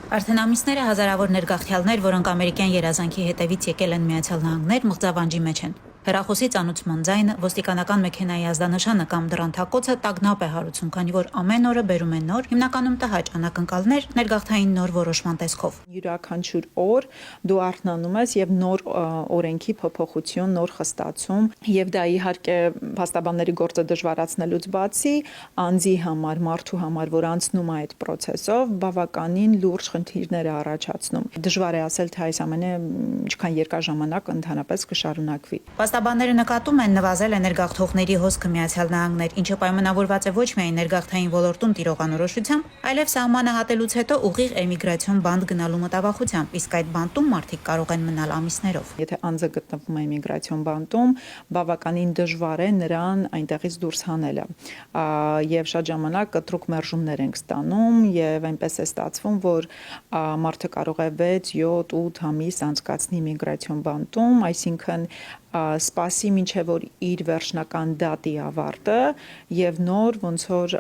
Արդեն ամիսներ է հազարավոր ներգաղթյալներ, որոնք ամերիկյան երազանքի հետևից եկել են Միացյալ Նահանգներ, մղձավանջի մեջ են։ Հեռախոսի ծանուցման ձայնը, ոստիկանական մեքենայի ազդանշանը կամ դռան թակոցը տագնապ է հարուցում, քանի որ ամեն օրը բերում են նոր, հիմնականում տհաճ անակնկալներ ներգաղթային նոր որոշման տեսքով։ Յուրաքանչյուր օր դու արթնանում ես եւ նոր օրենքի փոփոխություն, նոր խստացում, եւ դա իհարկե փաստաբանների գործը դժվարացնելուց բացի, անձի համար, մարդու համար, որ անցնում է այդ process-ով, բավականին լուրջ խնդիրներ է առաջացնում։ Դժվար է ասել, թե այս ամենը ինչքան երկար ժամանակ ընդհանրապես կշարունակվի։ Փաստաբանները նկատում են նվազել է ներգաղթողների հոսքը Միացյալ Նահանգներ, ինչը պայմանավորված է ոչ միայն ներգաղթային ոլորտում տիրող անորոշությամբ, այլև սահմանը հատելուց հետո ուղիղ էմիգրացիոն բանտ գնալու մտավախությամբ, իսկ այդ բանտում մարդիկ կարող են մնալ ամիսներով։ Եթե անձը գտնվում է էմիգրացիոն բանտում, բավականին դժվար է նրան այնտեղից դուրս հանելը։ Եվ շատ ժամանակ կտրուկ մերժումներ ենք ստանում եւ այնպես է ստացվում, որ մարդը կարող է 6, 7, 8 ամիս անցկացնի էմիգրացիոն բանտում, այսինքն սպասի մինչև որ իր վերջնական դատի ավարտը եւ նոր ոնց որ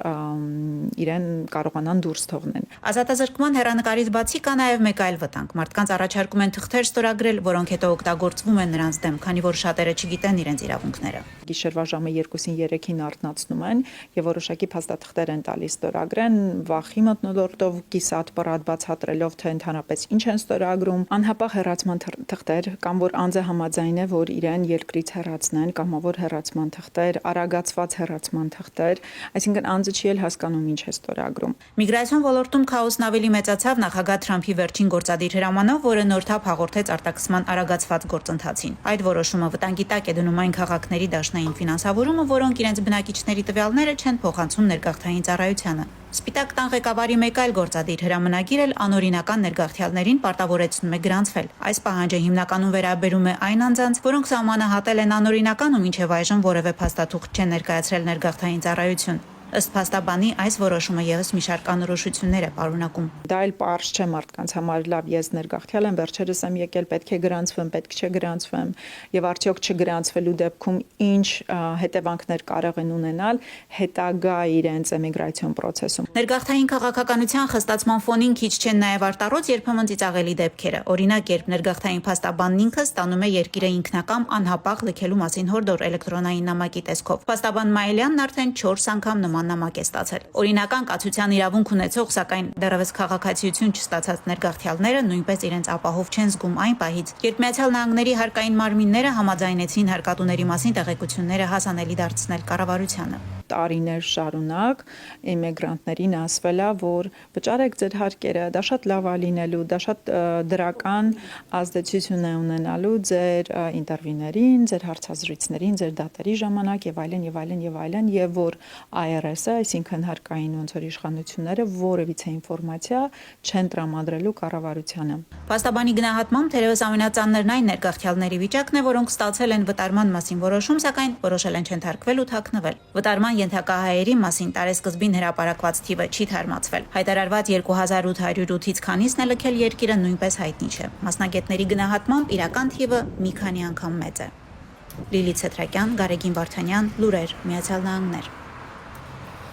իրեն կարողանան դուրս թողնեն։ Ազատազրկման հեռանկարից բացի կա նաեւ մեկ այլ վտանգ։ Մարդկանց առաջարկում են թղթեր ստորագրել, որոնք հետո օգտագործվում են նրանց դեմ, քանի որ շատերը չգիտեն իրենց իրավունքները։ Գիշերվա ժամը 2-ին 3-ին արթնացնում են եւ որոշակի փաստաթղթեր են տալիս ստորագրեն, վախի մթնոլորտով կիսատ պարատ բացատրելով թե ընդհանրապես ինչ են ստորագրում, անհապաղ հեռացման թղթեր կամ որ անձը համաձայն է, որ իրեն երկրից հեռացնեն, կամավոր հեռացման թղթեր, արագացված հեռացման թղթեր, այսինքն անձը չի էլ հասկանում ինչ է ստորագրում։ Միգրացիոն ոլորտում քաոսն ավելի մեծացավ նախագահ Թրամփի վերջին գործադիր հրամանով, որը նորթափ հաղորդեց արտաքսման արագացված գործընթացին։ Այդ որոշումը վտանգի տակ է դնում այն քաղաքների դաշնային ֆինանսավորումը, որոնք իրենց բնակիչների տվյալները չեն փոխանցում ներգաղթային ծառայությանը։ Սպիտակ տան ղեկավարի մեկ այլ գործադիր հրամանագիր էլ անօրինական ներգաղթյալներին պարտավորեցնում է գրանցվել։ Այս պահանջը հիմնականում վերաբերում է այն անձանց, որոնք սահմանահատել են անօրինական ու մինչև այժմ որևէ փաստաթուղթ չեն ներկայացրել ներգաղթային ծառայություն։ Ըստ փաստաբանի, այս որոշումը եւս մի շարք անորոշություններ է պարունակում։ Դա էլ պարզ չէ մարդկանց համար, լավ, ես ներգաղթյալ եմ, վերջերս եմ եկել, պետք է գրանցվեմ, պետք չէ գրանցվեմ, եւ արդյոք չգրանցվելու դեպքում ինչ հետևանքներ կարող են ունենալ հետագա իրենց էմիգրացիոն process-ում։ Ներգաղթային քաղաքականության խստացման ֆոնին քիչ չեն նաեւ արտառոց երբեմն ծիծաղելի դեպքերը։ Օրինակ, երբ ներգաղթային փաստաբանն ինքը ստանում է երկիրը ինքնակամ անհապաղ լքելու մասին հորդոր էլեկտրոնային նամակի տեսքով։ Փաստաբան Մայլյանն արդեն 4 անգամ նման նամակ է ստացել։ Օրինական կացության իրավունք ունեցող, սակայն դեռևս քաղաքացիություն չստացած ներգաղթյալները նույնպես իրենց ապահով չեն զգում այն պահից, երբ Միացյալ Նահանգների հարկային մարմինները համաձայնեցին հարկատուների մասին տեղեկությունները հասանելի դարձնել կառավարությանը։ Տարիներ շարունակ էմիգրանտներին ասվել է, որ վճարեք ձեր հարկերը, դա շատ լավ է լինելու, դա շատ դրական ազդեցություն է ունենալու ձեր ինտերվյուներին, ձեր հարցազրույցներին, ձեր դատերի ժամանակ եւ այլն եւ այլն եւ այլն, եւ որ IRS-ը, այսինքն հարկային ոնց որ իշխանությունները որևիցե ինֆորմացիա չեն տրամադրելու կառավարությանը։ Փաստաբանի գնահատմամբ թերևս ամենածանրն այն ներգաղթյալների վիճակն է, որոնք ստացել են վտարման մասին որոշում, սակայն որոշել են չընթարկվել ու թաքնվել։ Վտարման ենթակա հայերի մասին տարեսկզբին հրապարակված թիվը չի թարմացվել։ Հայտարարված 2808-ից քանիսն է լքել երկիրը նույնպես հայտնի չէ։ Մասնագետների գնահատմամբ իրական թիվը մի քանի անգամ մեծ է։ Լիլիթ Սեթրակյան, Գարեգին Վարդանյան, Լուրեր, Միացյալ Նահանգներ։